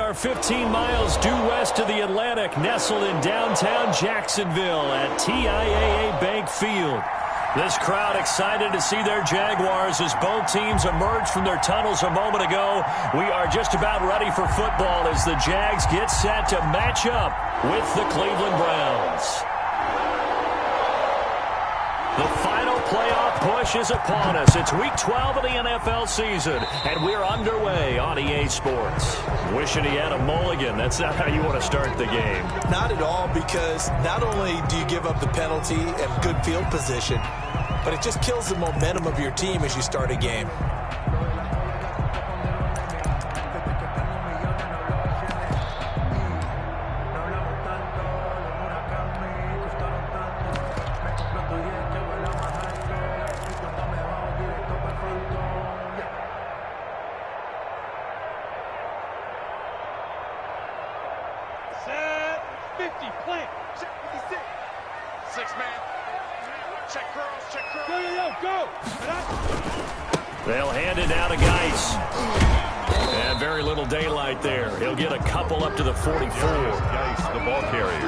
are 15 miles due west of the Atlantic, nestled in downtown Jacksonville at TIAA Bank Field. This crowd excited to see their Jaguars as both teams emerged from their tunnels a moment ago. We are just about ready for football as the Jags get set to match up with the Cleveland Browns. The final playoff push is upon us. It's Week 12 of the NFL season, and we're underway on EA Sports. Wishing he had a mulligan. That's not how you want to start the game. Not at all, because not only do you give up the penalty and good field position, but it just kills the momentum of your team as you start a game. They'll hand it out to Geis. And very little daylight there. He'll get a couple up to the 44. Geis, the ball carrier.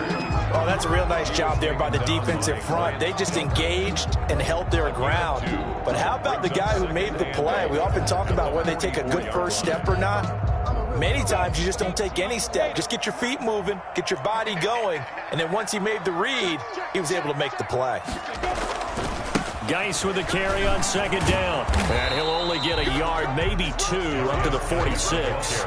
Oh, that's a real nice job there by the defensive front. They just engaged and held their ground. But how about the guy who made the play? We often talk about whether they take a good first step or not. Many times you just don't take any step. Just get your feet moving, get your body going, and then once he made the read, he was able to make the play. Geis with a carry on second down. And he'll only get a yard, maybe two, up to the 46.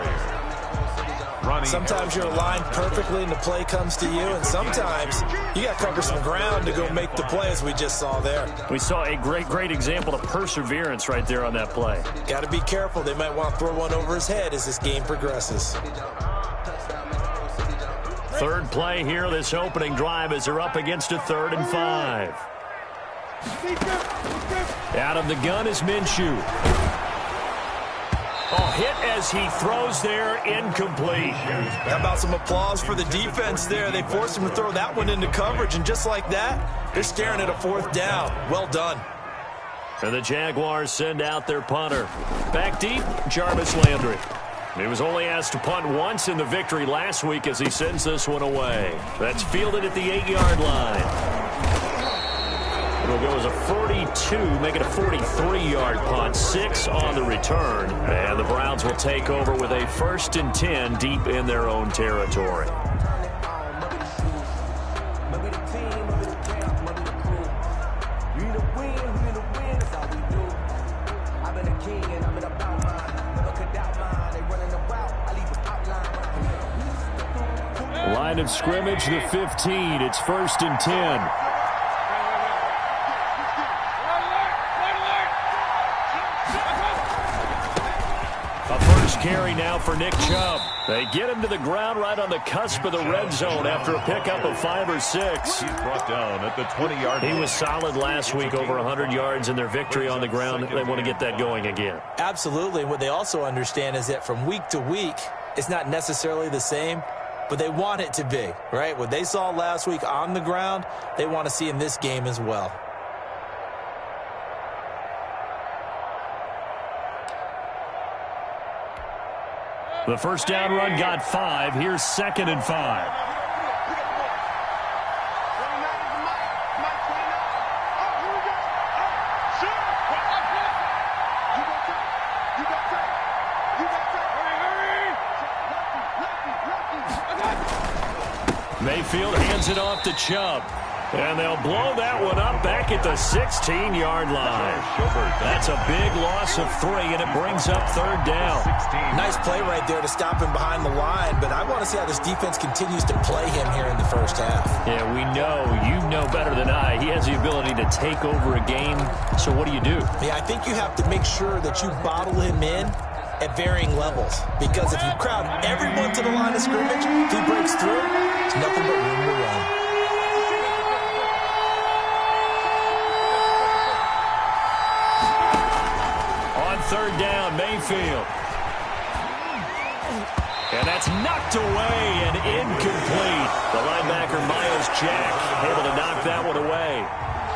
Sometimes you're aligned perfectly and the play comes to you, and sometimes you got to cover some ground to go make the play, as we just saw there. We saw a great example of perseverance right there on that play. Got to be careful. They might want to throw one over his head as this game progresses. Third play here, this opening drive, as they're up against a 3rd and 5. Out of the gun is Minshew. Oh, hit as he throws there, incomplete. How about some applause for the defense there? They forced him to throw that one into coverage, and just like that, they're staring at a 4th down. Well done. And the Jaguars send out their punter. Back deep, Jarvis Landry. He was only asked to punt once in the victory last week as he sends this one away. That's fielded at the 8-yard line. It'll go as a 42, make it a 43-yard punt, 6 on the return. And the Browns will take over with a 1st and 10 deep in their own territory. Line of scrimmage, the 15. It's 1st and 10. Carry now for Nick Chubb. They get him to the ground right on the cusp of the red zone after a pickup of 5 or 6. He's brought down at the 20-yard line. He was solid last week, over 100 yards in their victory on the ground. They want to get that going again. Absolutely. What they also understand is that from week to week, it's not necessarily the same, but they want it to be, right? What they saw last week on the ground, they want to see in this game as well. The first down run got 5. Here's 2nd and 5. Mayfield hands it off to Chubb. And they'll blow that one up back at the 16-yard line. That's a big loss of 3, and it brings up 3rd down. Nice play right there to stop him behind the line, but I want to see how this defense continues to play him here in the first half. Yeah, we know. You know better than I. He has the ability to take over a game, so what do you do? Yeah, I think you have to make sure that you bottle him in at varying levels, because if you crowd everyone to the line of scrimmage, if he breaks through, it's nothing but room to run. Third down, Mayfield. And that's knocked away and incomplete. The linebacker, Miles Jack, able to knock that one away.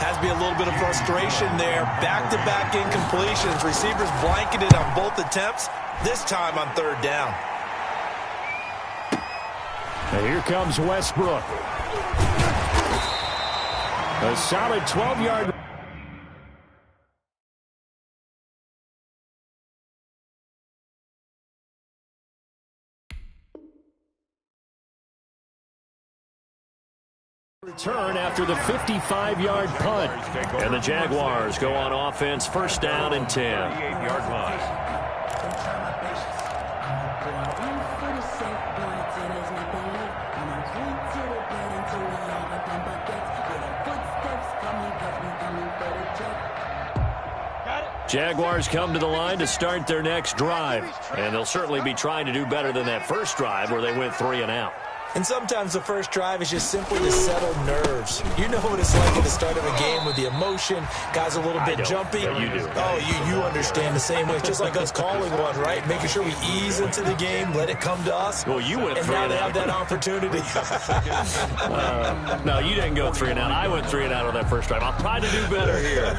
Has to be a little bit of frustration there. Back-to-back incompletions. Receivers blanketed on both attempts, this time on 3rd down. And here comes Westbrook. A solid 12-yard. Return after the 55-yard punt. And the Jaguars go on offense, first down and 10. 38-yard line. Jaguars come to the line to start their next drive. And they'll certainly be trying to do better than that first drive where they went 3 and out. And sometimes the first drive is just simply to settle nerves. You know what it's like at the start of a game with the emotion. Guys a little bit jumpy. Yeah, you do. Oh, you understand the same way. It's just like us calling one, right? Making sure we ease into the game, let it come to us. Well, you went 3 and now and they out. have that opportunity. No, you didn't go 3 and out. I went 3 and out on that first drive. I'll try to do better here.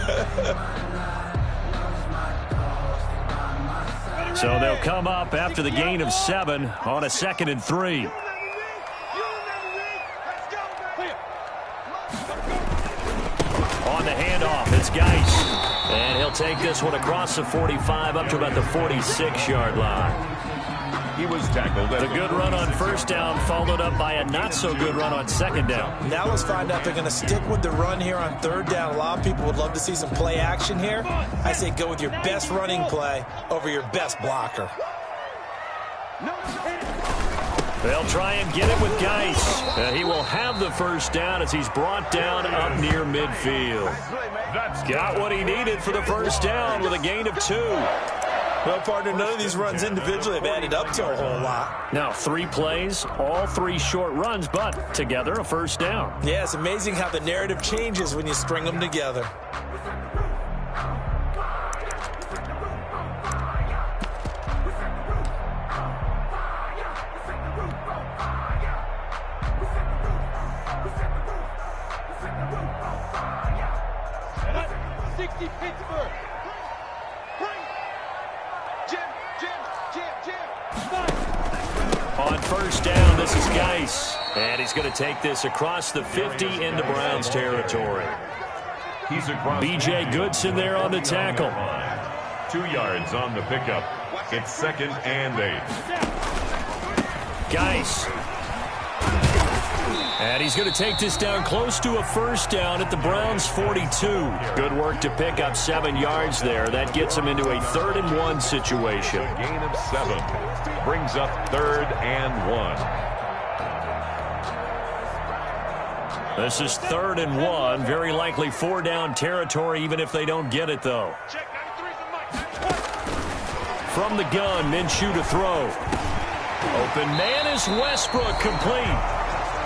So they'll come up after the gain of 7 on a 2nd and 3. On the handoff, it's Geis. And he'll take this one across the 45 up to about the 46-yard line. He was tackled. The good run on first down followed up by a not-so-good run on second down. Now let's find out if they're going to stick with the run here on third down. A lot of people would love to see some play action here. I say go with your best running play over your best blocker. They'll try and get it with Geis. He will have the first down as he's brought down up near midfield. Got what he needed for the first down with a gain of 2. Well, partner, none of these runs individually have added up to a whole lot. Now, 3 plays, all 3 short runs, but together a first down. Yeah, it's amazing how the narrative changes when you string them together. On first down, this is Geis. And he's going to take this across the 50 into Browns territory. He's across. B.J. Goodson there on the tackle. 2 yards on the pickup. It's 2nd and 8. Geis. And he's going to take this down close to a first down at the Browns' 42. Good work to pick up 7 yards there. That gets him into a 3rd and 1 situation. A gain of 7 brings up 3rd and 1. This is 3rd and 1. Very likely 4-down territory, even if they don't get it, though. From the gun, Minshew to throw. Open man is Westbrook, complete.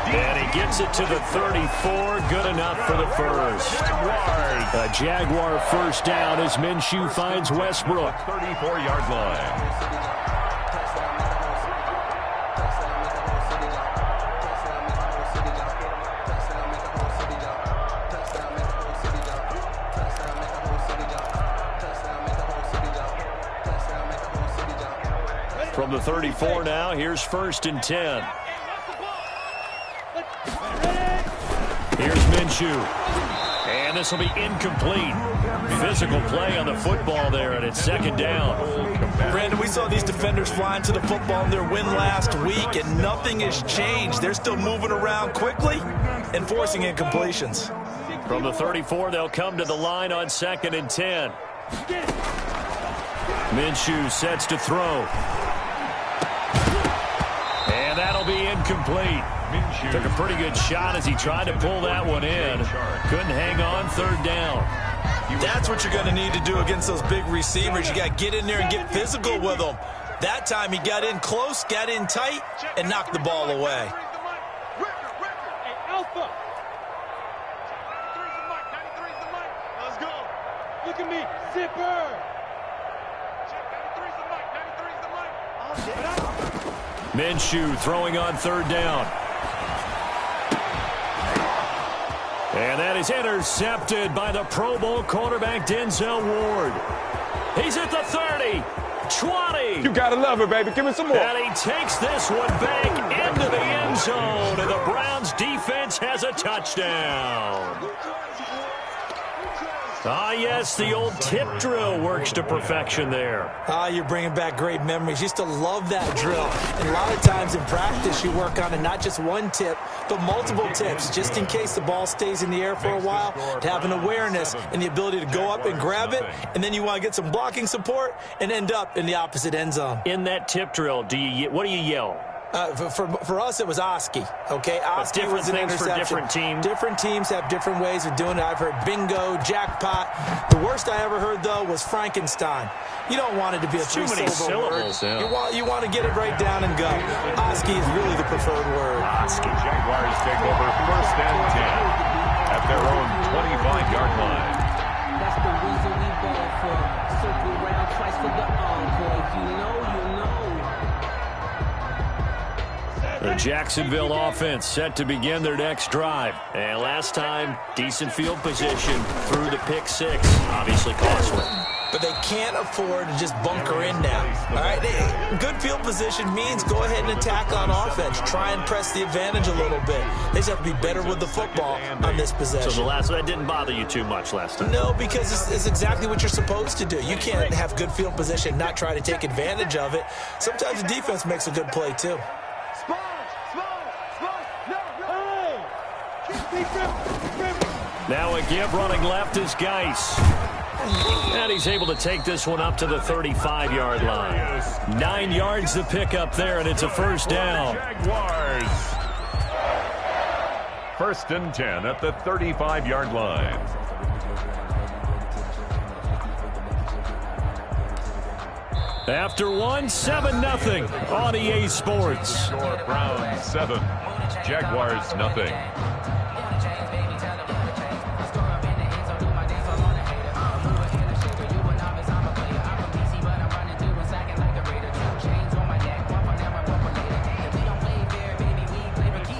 And he gets it to the 34. Good enough for the first. A Jaguar first down as Minshew finds Westbrook. 34-yard line. From the 34 now, here's 1st and 10. Here's Minshew. And this will be incomplete. Physical play on the football there, and it's 2nd down. Brandon, we saw these defenders flying to the football in their win last week, and nothing has changed. They're still moving around quickly and forcing incompletions. From the 34, they'll come to the line on 2nd and 10. Minshew sets to throw. And that'll be incomplete. Took a pretty good shot as he tried to pull that one in. Couldn't hang on 3rd down. That's what you're going to need to do against those big receivers. You got to get in there and get physical with them. That time he got in close, got in tight, and knocked the ball away. Let's go. Look at me. Zipper. Minshew throwing on 3rd down. And that is intercepted by the Pro Bowl quarterback Denzel Ward. He's at the 30, 20. You gotta love it, baby. Give me some more. And he takes this one back into the end zone, and the Browns defense has a touchdown. Ah, yes, the old tip drill works to perfection there. Ah, you're bringing back great memories. Used to love that drill. And a lot of times in practice, you work on it, not just one tip, but multiple tips, just in case the ball stays in the air for a while, to have an awareness and the ability to go up and grab it, and then you want to get some blocking support and end up in the opposite end zone. In that tip drill, what do you yell? For us, it was Oski, okay? Oski was an interception. For different teams. Different teams have different ways of doing it. I've heard bingo, jackpot. The worst I ever heard, though, was Frankenstein. You don't want it to be a three-syllable word. Yeah. You want to get it right down and go. Oski is really the preferred word. Oski. Jaguars take over 1st and 10 at their own 25-yard line. That's the reason we ball for. Circle round twice for the encore. You know. The Jacksonville offense set to begin their next drive. And last time, decent field position through the pick six. Obviously costly. But they can't afford to just bunker in now. All right, good field position means go ahead and attack on offense. Try and press the advantage a little bit. They just have to be better with the football on this possession. So that didn't bother you too much last time? No, because it's exactly what you're supposed to do. You can't have good field position and not try to take advantage of it. Sometimes the defense makes a good play, too. Now a give running left is Geis. And he's able to take this one up to the 35-yard line. 9 yards to pick up there, and it's a first down. Jaguars. 1st and 10 at the 35-yard line. After 7-0 on EA Sports. Browns 7, Jaguars nothing.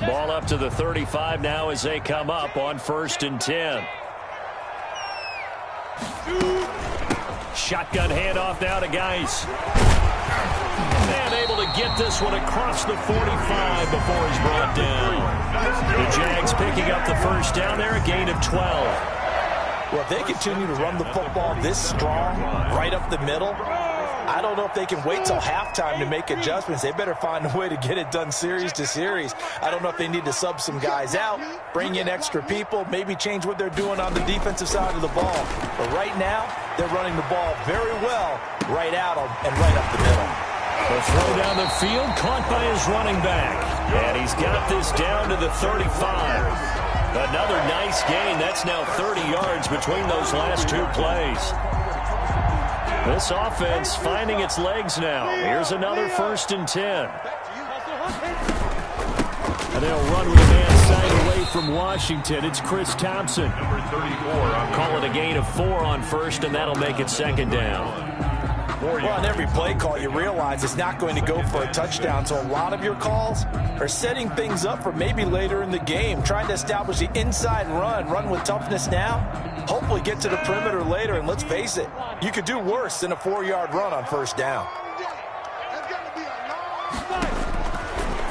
Ball up to the 35 now as they come up on 1st and 10. Shotgun handoff now to Geis. And able to get this one across the 45 before he's brought down. The Jags picking up the first down there, a gain of 12. Well, if they continue to run the football this strong, right up the middle, I don't know if they can wait till halftime to make adjustments. They better find a way to get it done series to series. I don't know if they need to sub some guys out, bring in extra people, maybe change what they're doing on the defensive side of the ball. But right now, they're running the ball very well right at them and right up the middle. A throw down the field, caught by his running back. And he's got this down to the 35. Another nice gain. That's now 30 yards between those last two plays. This offense finding its legs now. Here's another 1st and 10. And they'll run with a man side away from Washington. It's Chris Thompson. Number 34. Call it a gain of 4 on 1st, and that'll make it 2nd down. Well, on every play call, you realize it's not going to go for a touchdown. So a lot of your calls are setting things up for maybe later in the game, trying to establish the inside run with toughness now, hopefully get to the perimeter later. And let's face it, you could do worse than a 4-yard run on 1st down.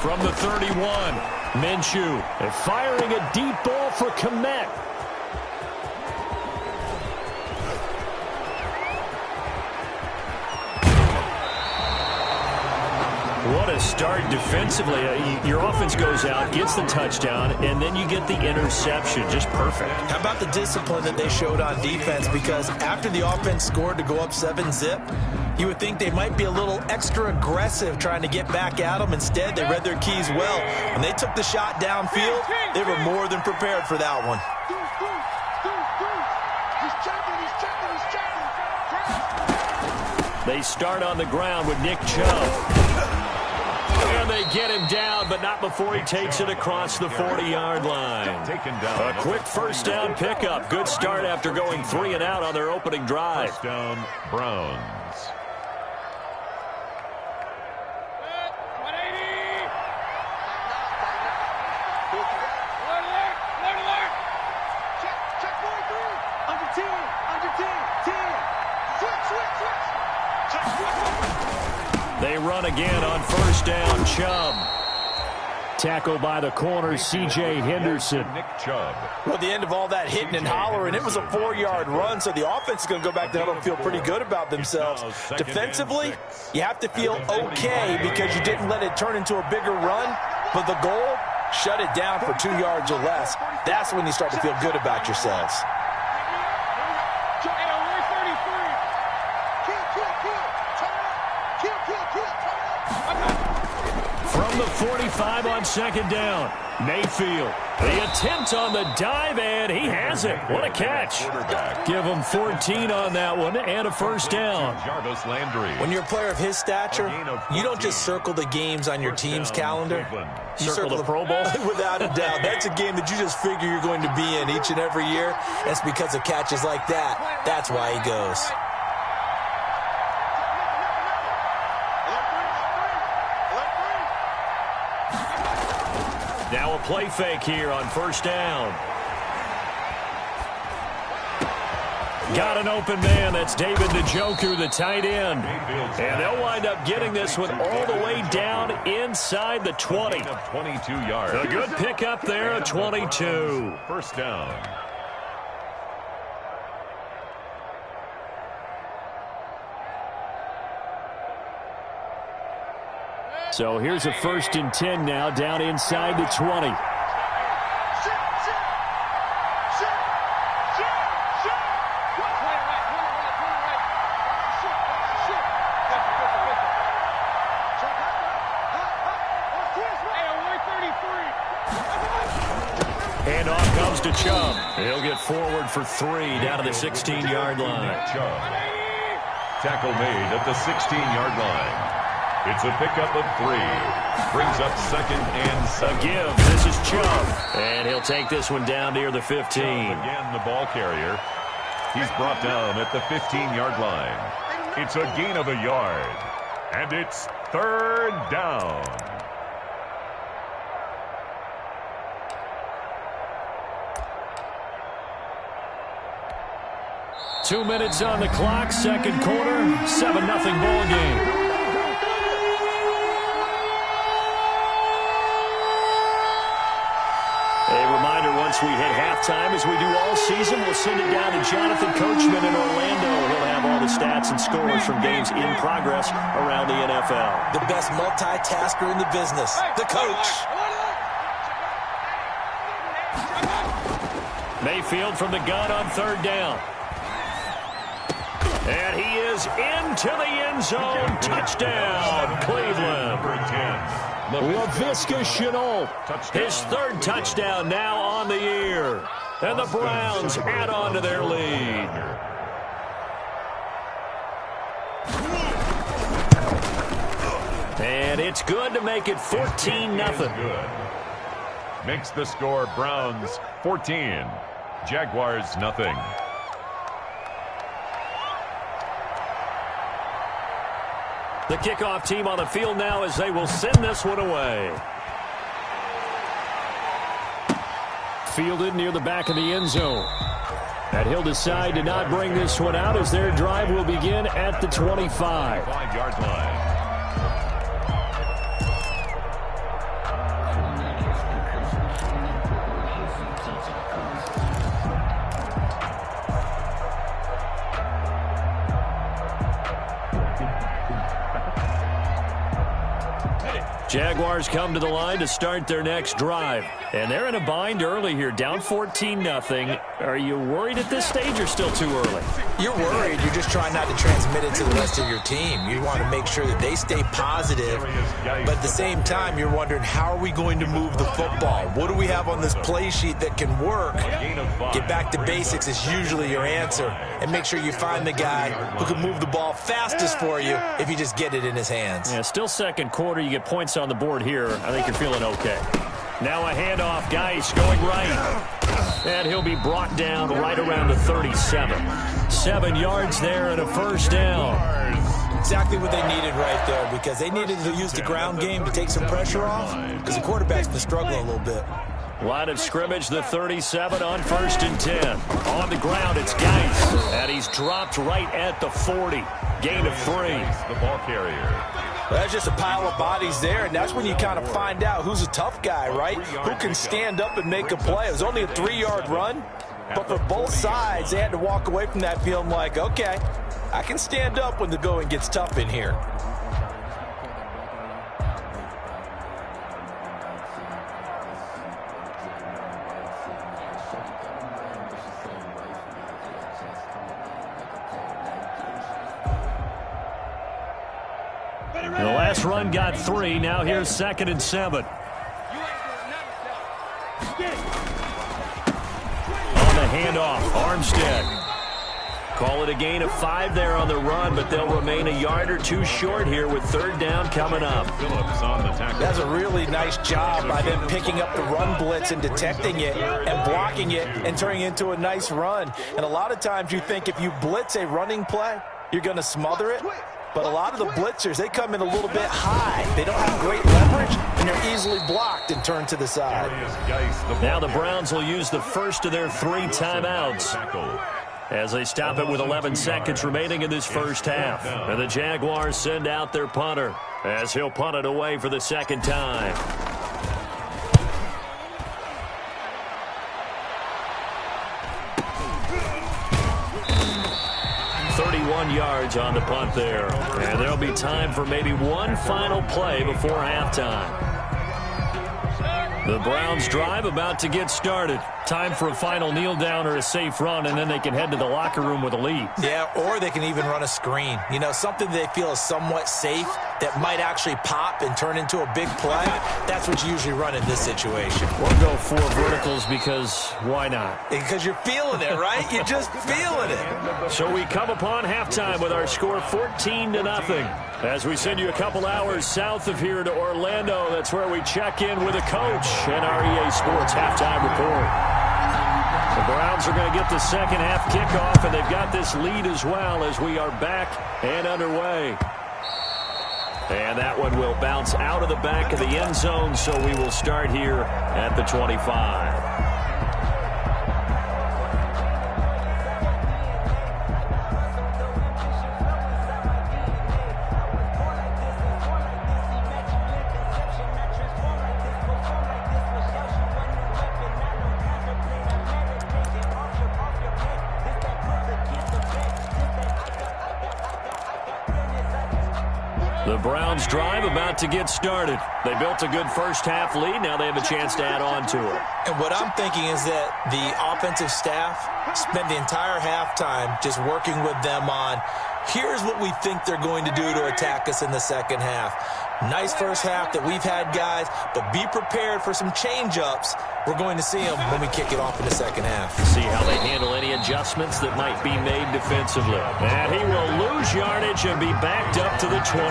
From the 31, Minshew, and firing a deep ball for Kmet. What a start defensively. Your offense goes out, gets the touchdown, and then you get the interception. Just perfect. How about the discipline that they showed on defense? Because after the offense scored to go up 7-zip, you would think they might be a little extra aggressive trying to get back at them. Instead, they read their keys well. When they took the shot downfield, they were more than prepared for that one. They start on the ground with Nick Chubb. And they get him down, but not before he takes it across the 40-yard line. A quick 1st down pickup. Good start after going 3 and out on their opening drive. 1st down, Browns. They run again on 1st down. Chubb tackle by the corner, C.J. Henderson. Nick Chubb. Well, at the end of all that hitting and hollering, it was a 4-yard run, so the offense is going to go back there and feel pretty good about themselves. Defensively, you have to feel okay because you didn't let it turn into a bigger run, but the goal, shut it down for 2 yards or less. That's when you start to feel good about yourselves. From the 45 on second down, Mayfield. The attempt on the dive, and he has it. What a catch. Give him 14 on that one and a first down. Jarvis Landry. When you're a player of his stature, you don't just circle the games on your team's calendar. You Circle the Pro Bowl? Without a doubt. That's a game that you just figure you're going to be in each and every year. That's because of catches like that. That's why he goes. Now a play fake here on first down. Got an open man. That's David Njoku, the tight end. And they'll wind up getting this one all the way down inside the 20. 22 yards. A good pickup there, a 22. First down. So here's a 1st and 10 now, down inside the 20. Handoff comes to Chubb. He'll get forward for 3 down to the 16-yard line. Tackle made at the 16-yard line. It's a pickup of 3. Brings up 2nd and 7. A give. This is Chubb. And he'll take this one down near the 15. Again, the ball carrier. He's brought down at the 15-yard line. It's a gain of a yard. And it's 3rd down. Two minutes on the clock, second quarter, 7-0 ball game. Once we hit halftime, as we do all season, we'll send it down to Jonathan Coachman in Orlando. He'll have all the stats and scores from games in progress around the NFL. The best multitasker in the business, the coach. Mayfield from the gun on 3rd down. And he is into the end zone. Touchdown, Cleveland. LaVisca Chenault, his 3rd touchdown now on the year. And the Browns add on to their lead. And it's good to make it 14-0. Makes the score Browns 14, Jaguars nothing. The kickoff team on the field now as they will send this one away. Fielded near the back of the end zone. And he'll decide to not bring this one out as their drive will begin at the 25. 5-yard line. Jaguars come to the line to start their next drive. And they're in a bind early here, down 14-0. Are you worried at this stage or still too early? You're worried. You're just trying not to transmit it to the rest of your team. You want to make sure that they stay positive. But at the same time, you're wondering, how are we going to move the football? What do we have on this play sheet that can work? Get back to basics is usually your answer. And make sure you find the guy who can move the ball fastest for you if you just get it in his hands. Yeah, still second quarter. You get points on the board here. I think you're feeling okay. Now a handoff. Geis going right. And he'll be brought down right around the 37. 7 yards there and a first down. Exactly what they needed right there, because they needed to use the ground game to take some pressure off, because the quarterback's been struggling a little bit. Line of scrimmage, the 37 on 1st and 10. On the ground, it's Geis. And he's dropped right at the 40. Gain of 3. The ball carrier. That's just a pile of bodies there, and that's when you kind of find out who's a tough guy, right? Who can stand up and make a play. It was only a 3-yard run, but for both sides, they had to walk away from that feeling like, okay, I can stand up when the going gets tough in here. The last run got 3. Now here's 2nd and 7. On the handoff, Armstead. Call it a gain of 5 there on the run, but they'll remain a yard or 2 short here with 3rd down coming up. Phillips on the tackle. That's a really nice job by them picking up the run blitz and detecting it and blocking it and turning it into a nice run. And a lot of times you think if you blitz a running play, you're going to smother it. But a lot of the blitzers, they come in a little bit high. They don't have great leverage, and they're easily blocked and turned to the side. Now the Browns will use the first of their 3 timeouts as they stop it with 11 seconds remaining in this first half. And the Jaguars send out their punter as he'll punt it away for the 2nd time. 31 yards on the punt there. And there'll be time for maybe one final play before halftime. The Browns drive about to get started. Time for a final kneel down or a safe run, and then they can head to the locker room with a lead. Yeah, or they can even run a screen. You know, something they feel is somewhat safe that might actually pop and turn into a big play. That's what you usually run in this situation. Or go 4 verticals because why not? Because you're feeling it, right? You're just feeling it. So we come upon halftime with our score 14-0. As we send you a couple hours south of here to Orlando, that's where we check in with a coach and our EA Sports halftime report. The Browns are going to get the second half kickoff, and they've got this lead as well as we are back and underway. And that one will bounce out of the back of the end zone, so we will start here at the 25. The Browns drive about to get started. They built a good first half lead. Now they have a chance to add on to it. And what I'm thinking is that the offensive staff spent the entire halftime just working with them on, here's what we think they're going to do to attack us in the second half. Nice first half that we've had, guys, but be prepared for some change-ups. We're going to see them when we kick it off in the second half. See how they handle any adjustments that might be made defensively. And he will lose yardage and be backed up to the 24.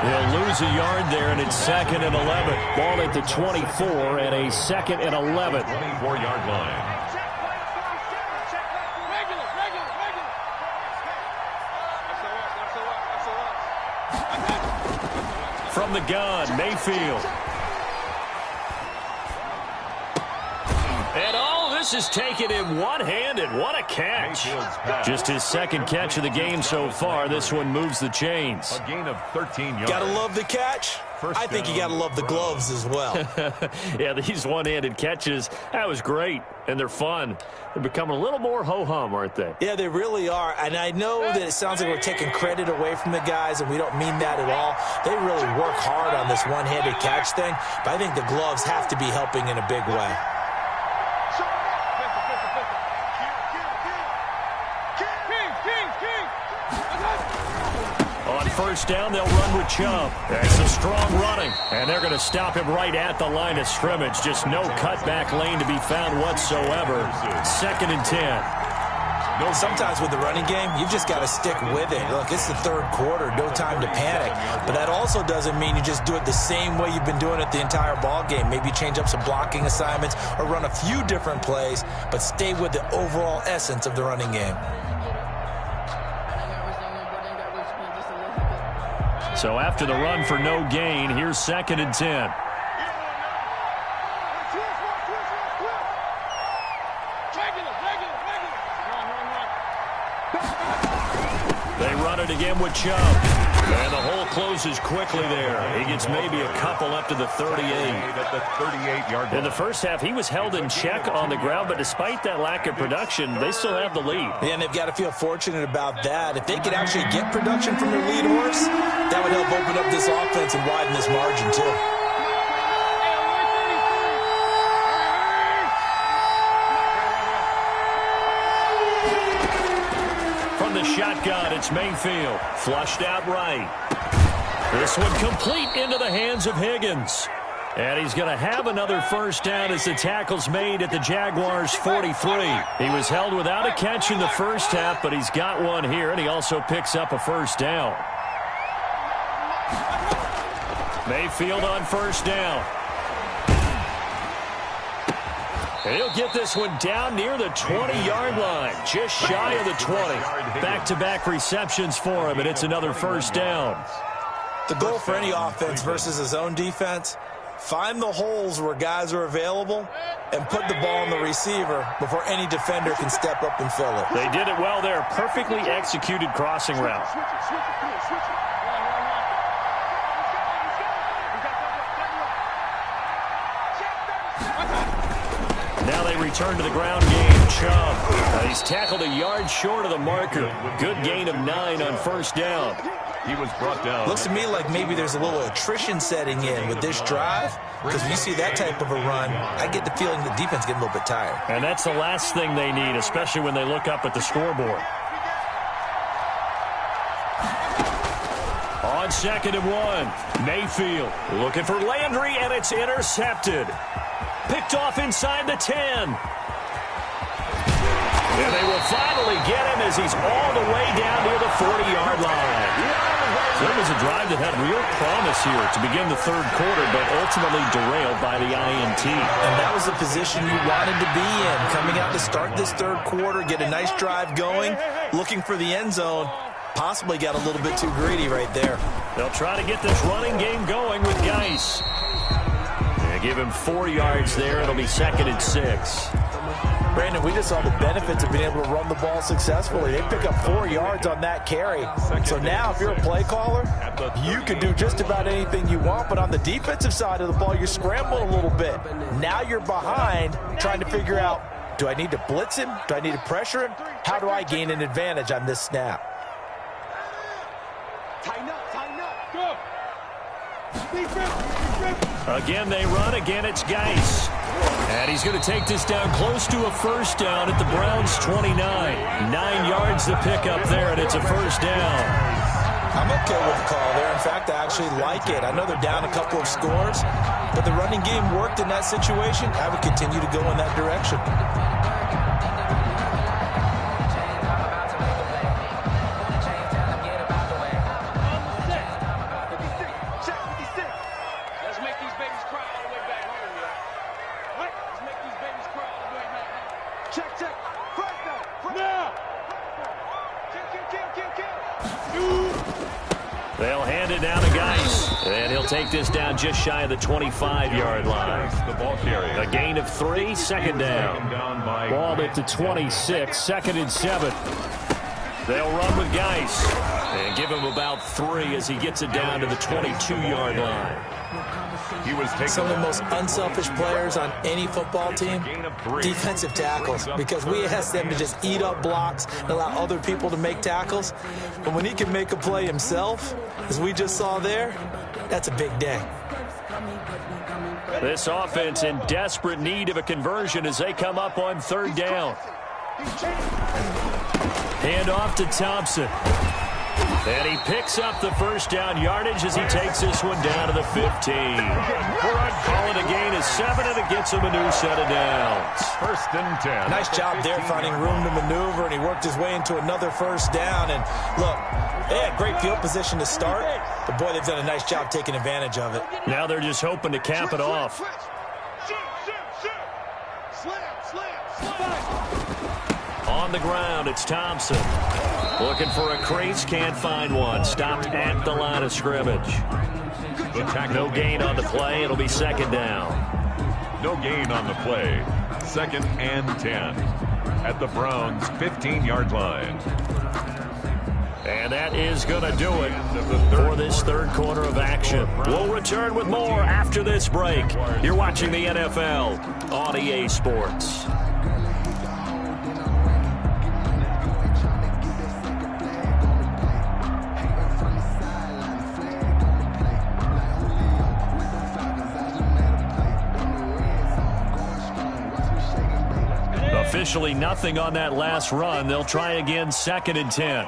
He'll lose a yard there, and it's 2nd and 11. Ball at the 24 and a 2nd and 11. 24-yard line. From the gun, Mayfield. And all this is taken in one-handed. What a catch. Just his 2nd catch of the game so far. This one moves the chains. A gain of 13 yards. Gotta love the catch. I think you gotta love the gloves as well. Yeah, these one-handed catches, that was great, and they're fun. They're becoming a little more ho-hum, aren't they? Yeah, they really are. And I know that it sounds like we're taking credit away from the guys, and we don't mean that at all. They really work hard on this one-handed catch thing, but I think the gloves have to be helping in a big way. On first down, they'll run with Chubb. That's a strong running, and they're going to stop him right at the line of scrimmage. Just no cutback lane to be found whatsoever. 2nd and 10. Sometimes with the running game, you've just got to stick with it. Look, it's the 3rd quarter, no time to panic. But that also doesn't mean you just do it the same way you've been doing it the entire ball game. Maybe change up some blocking assignments or run a few different plays, but stay with the overall essence of the running game. So after the run for no gain, here's 2nd and 10. They run it again with Chubb. And the hole closes quickly there. He gets maybe a couple up to the 38. At the 38-yard line. In the first half, he was held in check on the ground, but despite that lack of production, they still have the lead. Yeah, and they've got to feel fortunate about that. If they could actually get production from their lead horse, that would help open up this offense and widen this margin, too. From the shotgun, it's Mayfield. Flushed out right. This one complete into the hands of Higgins. And he's going to have another first down as the tackle's made at the Jaguars' 43. He was held without a catch in the first half, but he's got one here, and he also picks up a first down. Mayfield on first down. And he'll get this one down near the 20-yard line, just shy of the 20. Back-to-back receptions for him, and it's another first down. The goal for any offense versus his own defense, find the holes where guys are available and put the ball on the receiver before any defender can step up and fill it. They did it well there. Perfectly executed crossing route. Now they return to the ground game. Chubb. He's tackled a yard short of the marker. Good gain of 9 on first down. He was brought down. Looks to me like maybe there's a little attrition setting in with this drive, because when you see that type of a run, I get the feeling the defense getting a little bit tired. And that's the last thing they need, especially when they look up at the scoreboard. On 2nd and 1, Mayfield looking for Landry, and it's intercepted. Picked off inside the 10. And they will finally get him as he's all the way down near the 40-yard line. So it was a drive that had real promise here to begin the third quarter, but ultimately derailed by the INT. And that was the position you wanted to be in, coming out to start this third quarter, get a nice drive going, looking for the end zone. Possibly got a little bit too greedy right there. They'll try to get this running game going with Geis. They give him 4 yards there. It'll be 2nd and 6. Brandon, we just saw the benefits of being able to run the ball successfully. They pick up 4 yards on that carry. So now if you're a play caller, you can do just about anything you want. But on the defensive side of the ball, you're scrambling a little bit. Now you're behind trying to figure out, do I need to blitz him? Do I need to pressure him? How do I gain an advantage on this snap? Tighten up, go. Again, they run. Again, it's Geis. And he's going to take this down close to a first down at the Browns' 29. 9 yards to pick up there, and it's a first down. I'm okay with the call there. In fact, I actually like it. I know they're down a couple of scores, but the running game worked in that situation. I would continue to go in that direction. They'll hand it down to Geis. And he'll take this down just shy of the 25-yard line. The ball carrier. A gain of 3, 2nd down. Ball at the 26, 2nd and 7. They'll run with Geis and give him about 3 as he gets it down to the 22-yard line. He was taking some of the most unselfish players on any football team, defensive tackles, because we ask them to just eat up blocks and allow other people to make tackles. But when he can make a play himself, as we just saw there, that's a big day. This offense in desperate need of a conversion as they come up on 3rd down. Hand off to Thompson. And he picks up the first down yardage as he takes this one down to the 15. Call it a gain of 7, and it gets him a new set of downs. 1st and 10. Nice job there finding room to maneuver, and he worked his way into another first down. And look, they had great field position to start, but boy, they've done a nice job taking advantage of it. Now they're just hoping to cap it off. On the ground, it's Thompson. Looking for a crease, can't find one. Stopped at the line of scrimmage. No gain on the play. It'll be 2nd down. No gain on the play. 2nd and 10 at the Browns' 15-yard line. And that is going to do it for this third quarter of action. We'll return with more after this break. You're watching the NFL on EA Sports. Officially nothing on that last run. They'll try again, 2nd and 10.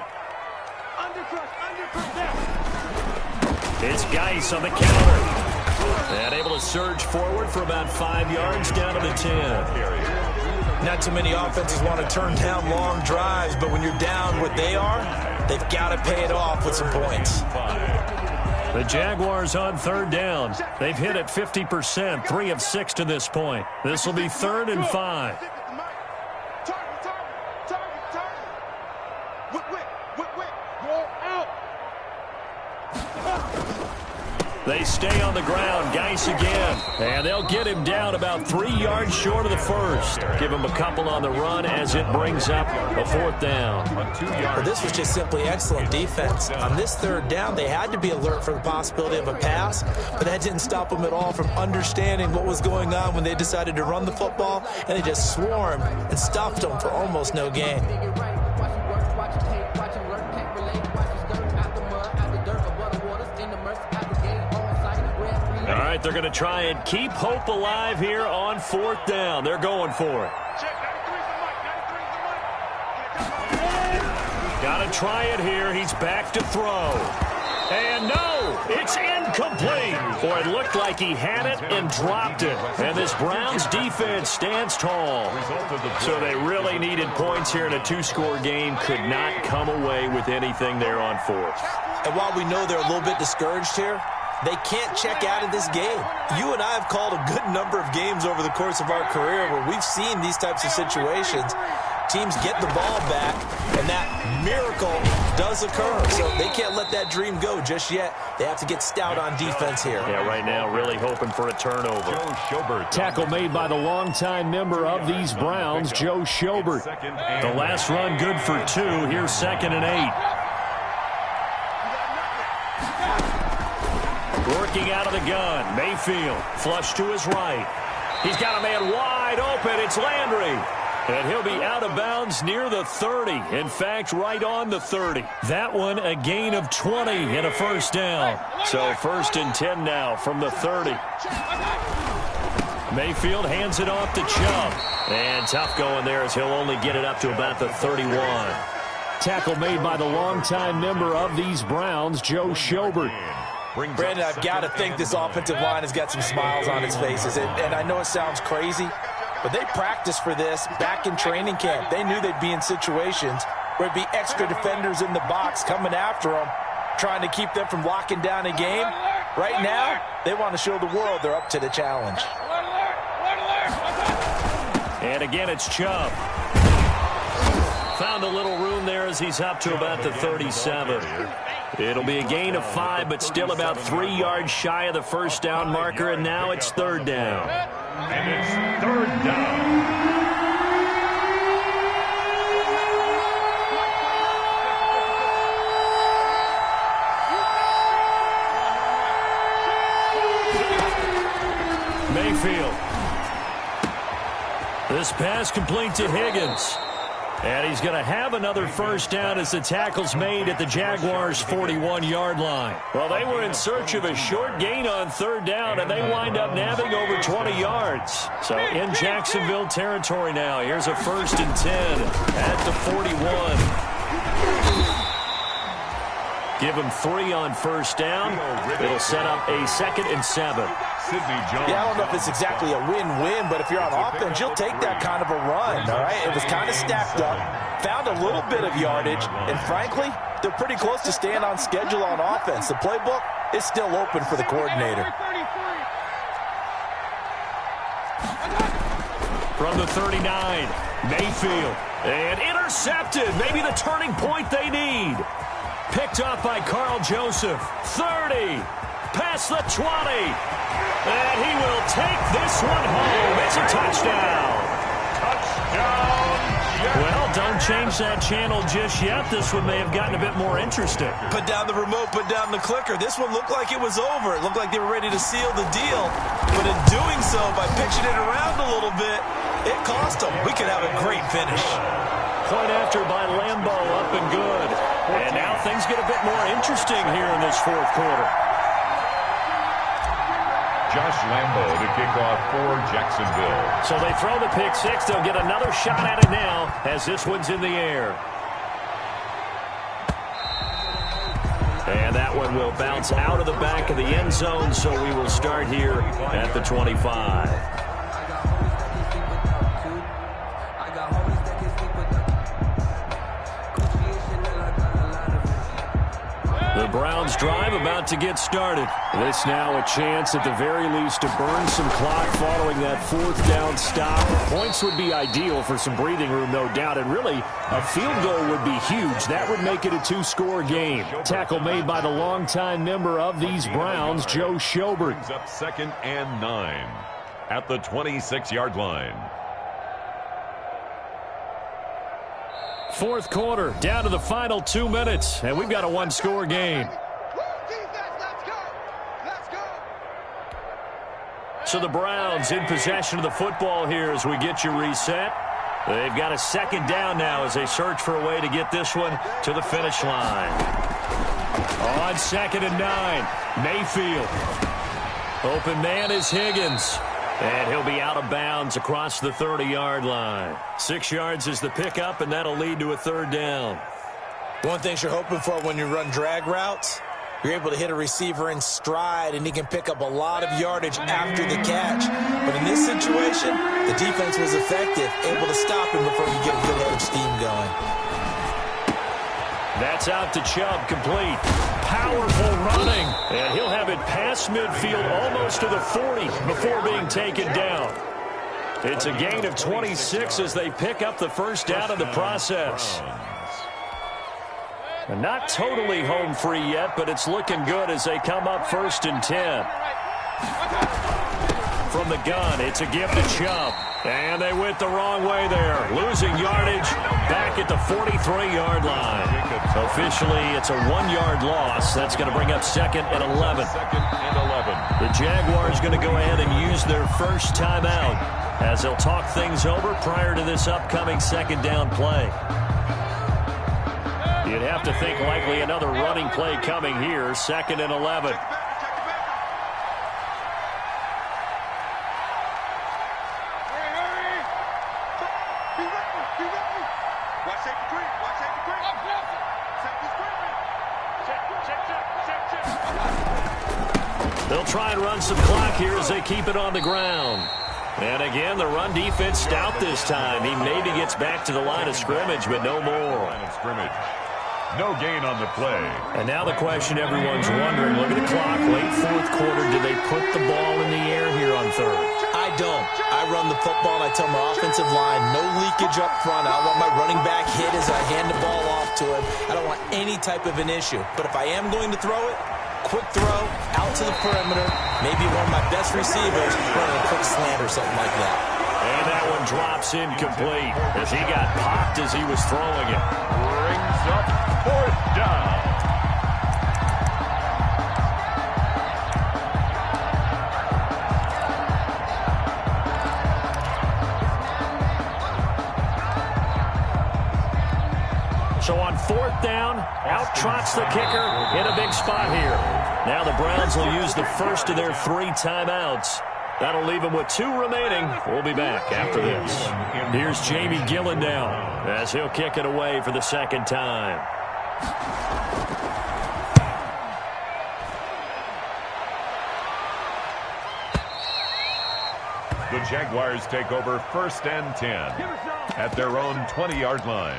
It's Geis on the counter. And able to surge forward for about 5 yards down to the 10. Not too many offenses want to turn down long drives, but when you're down what they are, they've got to pay it off with some points. The Jaguars on 3rd down. They've hit it 50%, 3 of 6 to this point. This will be 3rd and 5. They stay on the ground. Geis again. And they'll get him down about 3 yards short of the first. Give him a couple on the run as it brings up a 4th down. But this was just simply excellent defense. On this 3rd down, they had to be alert for the possibility of a pass, but that didn't stop them at all from understanding what was going on when they decided to run the football, and they just swarmed and stopped them for almost no gain. All right, they're going to try and keep hope alive here on 4th down. They're going for it. Got to try it here. He's back to throw. And no, it's incomplete. Boy, it looked like he had it and dropped it. And this Browns defense stands tall. So they really needed points here in a 2-score game. Could not come away with anything there on 4th. And while we know they're a little bit discouraged here, they can't check out of this game. You and I have called a good number of games over the course of our career where we've seen these types of situations. Teams get the ball back, and that miracle does occur. So they can't let that dream go just yet. They have to get stout on defense here. Yeah, right now really hoping for a turnover. Tackle made by the longtime member of these Browns, Joe Schobert. The last run good for 2. Here's 2nd and 8. Working out of the gun. Mayfield, flush to his right. He's got a man wide open. It's Landry. And he'll be out of bounds near the 30. In fact, right on the 30. That one a gain of 20 and a 1st down. So 1st and 10 now from the 30. Mayfield hands it off to Chubb. And tough going there as he'll only get it up to about the 31. Tackle made by the longtime member of these Browns, Joe Schobert. Brandon, I've got to think this offensive line has got some smiles on its faces. And I know it sounds crazy, but they practiced for this back in training camp. They knew they'd be in situations where it'd be extra defenders in the box coming after them, trying to keep them from locking down a game. Right now, they want to show the world they're up to the challenge. And again, it's Chubb. Found a little room there as he's up to about the 37. It'll be a gain of 5, but still about 3 yards shy of the 1st down marker, and now it's 3rd down. And it's 3rd down. Mayfield. This pass complete to Higgins. And he's going to have another 1st down as the tackle's made at the Jaguars' 41-yard line. Well, they were in search of a short gain on 3rd down, and they wind up nabbing over 20 yards. So in Jacksonville territory now. Here's a 1st and 10 at the 41. Give him 3 on 1st down. It'll set up a 2nd and 7. Yeah, I don't know if it's exactly a win-win, but if you're on offense, you'll take that kind of a run, all right? It was kind of stacked up, found a little bit of yardage, and frankly, they're pretty close to staying on schedule on offense. The playbook is still open for the coordinator. From the 39, Mayfield. And intercepted. Maybe the turning point they need. Picked off by Carl Joseph. 30. Past the 20. And he will take this one home. It's a touchdown. Touchdown. Well, don't change that channel just yet, this one may have gotten a bit more interesting. Put down the remote, put down the clicker. This one looked like it was over. It looked like they were ready to seal the deal. But in doing so, by pitching it around a little bit, it cost them. We could have a great finish. Point after by Lambeau, up and good. And now things get a bit more interesting here in this fourth quarter. Josh Lambeau to kick off for Jacksonville. So they throw the pick six. They'll get another shot at it now as this one's in the air. And that one will bounce out of the back of the end zone, so we will start here at the 25. The Browns drive about to get started. This now a chance at the very least to burn some clock following that fourth down stop. Points would be ideal for some breathing room, no doubt, and really a field goal would be huge. That would make it a two-score game. Tackle made by the longtime member of these Browns, Joe Schobert. Brings up 2nd and 9 at the 26-yard line. Fourth quarter, down to the final 2 minutes, and we've got a one-score game. So the Browns in possession of the football here as we get you reset. They've got a second down now as they search for a way to get this one to the finish line. On 2nd and 9, Mayfield. Open man is Higgins. And he'll be out of bounds across the 30-yard line. 6 yards is the pickup, and that'll lead to a third down. One thing you're hoping for when you run drag routes, you're able to hit a receiver in stride, and he can pick up a lot of yardage after the catch. But in this situation, the defense was effective, able to stop him before you get a good head of steam going. That's out to Chubb, complete. Powerful running, and he'll have it past midfield almost to the 40 before being taken down. It's a gain of 26 as they pick up the first down in the process. And not totally home free yet, but it's looking good as they come up 1st and 10. From the gun, it's a give to Chubb. And they went the wrong way there. Losing yardage back at the 43-yard line. Officially, it's a 1-yard loss. That's going to bring up 2nd and 11. 2nd and 11. The Jaguars going to go ahead and use their first timeout as they'll talk things over prior to this upcoming second down play. You'd have to think likely another running play coming here. 2nd and 11. They'll try and run some clock here as they keep it on the ground. And again, the run defense stout this time. He maybe gets back to the line of scrimmage, but no more. Line of scrimmage. No gain on the play. And now the question everyone's wondering, look at the clock, late fourth quarter, do they put the ball in the air here on third? I don't. I run the football, and I tell my offensive line, no leakage up front. I don't want my running back hit as I hand the ball off to him. I don't want any type of an issue. But if I am going to throw it, quick throw, out to the perimeter, maybe one of my best receivers running a quick slant or something like that. And that one drops incomplete as he got popped as he was throwing it. Brings up 4th down. So on 4th down, out trots the kicker in a big spot here. Now the Browns will use the first of their 3 timeouts. That'll leave them with 2 remaining. We'll be back after this. Here's Jamie Gillen now as he'll kick it away for the second time. The Jaguars take over 1st and 10 at their own 20-yard line.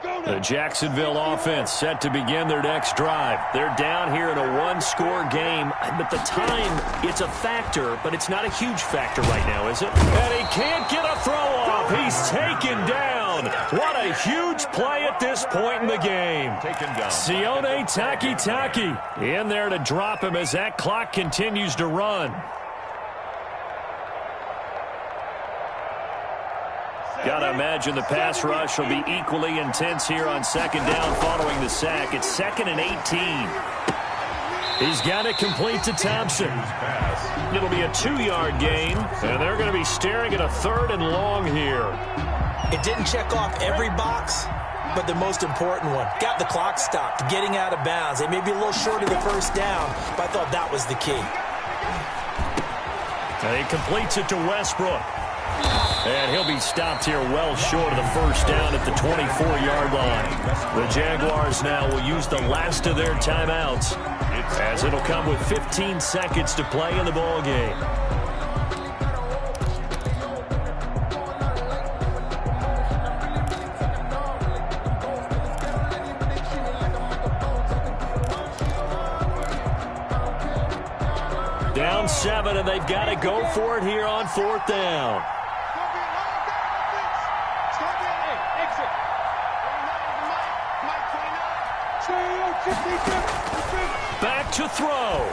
The Jacksonville offense set to begin their next drive. They're down here in a one-score game. But the time, it's a factor, but it's not a huge factor right now, is it? And he can't get a throw off. He's taken down. What a huge play at this point in the game. Taken down. Sione Takitaki in there to drop him as that clock continues to run. Gotta imagine the pass rush will be equally intense here on second down following the sack. It's 2nd and 18. He's got it complete to Thompson. It'll be a 2-yard gain, and they're going to be staring at a 3rd and long here. It didn't check off every box, but the most important one. Got the clock stopped, getting out of bounds. They may be a little short of the first down, but I thought that was the key. And he completes it to Westbrook. And he'll be stopped here well short of the first down at the 24-yard line. The Jaguars now will use the last of their timeouts, as it'll come with 15 seconds to play in the ball game. Down 7, and they've got to go for it here on 4th down. Back to throw.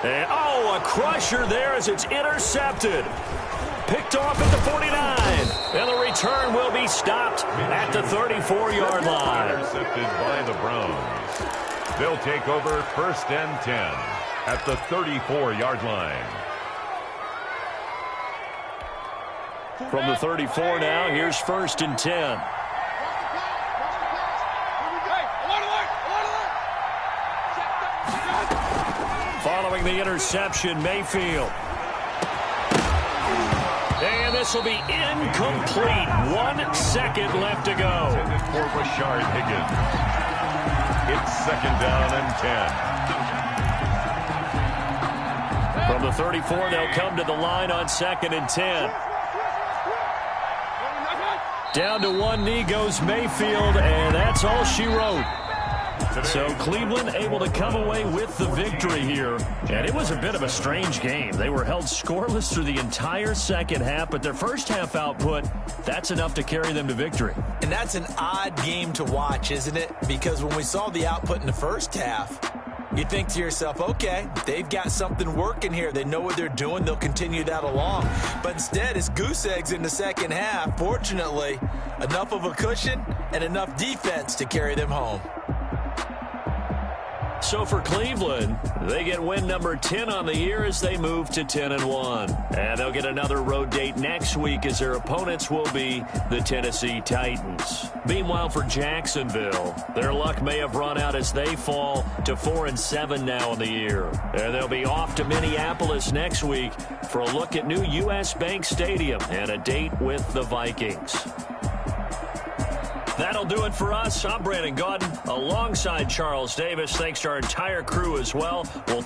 And, a crusher there as it's intercepted. Picked off at the 49. And the return will be stopped at the 34-yard line. Intercepted by the Browns. They'll take over 1st and 10 at the 34-yard line. From the 34 now, here's 1st and 10. Following the interception, Mayfield. And this will be incomplete. 1 second left to go. For Rashard Higgins. It's 2nd down and 10. From the 34, they'll come to the line on 2nd and 10. Down to one knee goes Mayfield, and that's all she wrote. So Cleveland able to come away with the victory here. And it was a bit of a strange game. They were held scoreless through the entire second half, but their first half output, that's enough to carry them to victory. And that's an odd game to watch, isn't it? Because when we saw the output in the first half, you think to yourself, okay, they've got something working here. They know what they're doing. They'll continue that along. But instead, it's goose eggs in the second half. Fortunately, enough of a cushion and enough defense to carry them home. So for Cleveland, they get win number 10 on the year as they move to 10-1. And they'll get another road date next week as their opponents will be the Tennessee Titans. Meanwhile, for Jacksonville, their luck may have run out as they fall to 4-7 now in the year. And they'll be off to Minneapolis next week for a look at new U.S. Bank Stadium and a date with the Vikings. That'll do it for us. I'm Brandon Gaudin alongside Charles Davis. Thanks to our entire crew as well. We'll